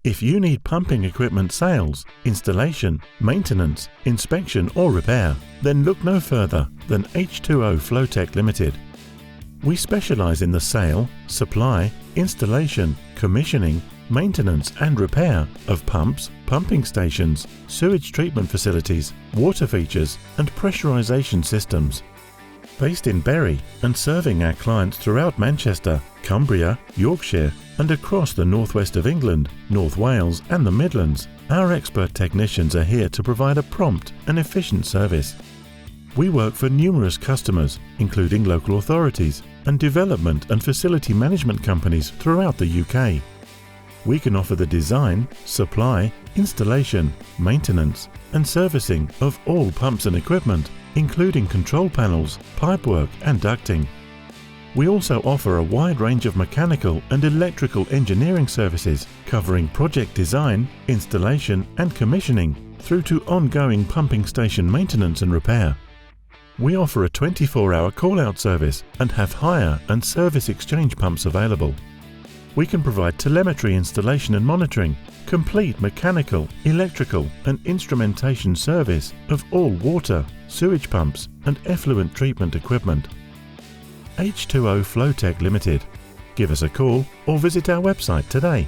If you need pumping equipment sales, installation, maintenance, inspection or repair, then look no further than H2O Flowtech Ltd. We specialize in the sale, supply, installation, commissioning, maintenance and repair of pumps, pumping stations, sewage treatment facilities, water features and pressurization systems. Based in Bury and serving our clients throughout Manchester, Cumbria, Yorkshire and across the northwest of England, North Wales and the Midlands, our expert technicians are here to provide a prompt and efficient service. We work for numerous customers, including local authorities and development and facility management companies throughout the UK. We can offer the design, supply, installation, maintenance and servicing of all pumps and equipment, including control panels, pipework and ducting. We also offer a wide range of mechanical and electrical engineering services covering project design, installation and commissioning through to ongoing pumping station maintenance and repair. We offer a 24-hour call-out service and have hire and service exchange pumps available. We can provide telemetry installation and monitoring, complete mechanical, electrical and instrumentation service of all water, sewage pumps and effluent treatment equipment. H2O Flowtech Ltd. Give us a call or visit our website today.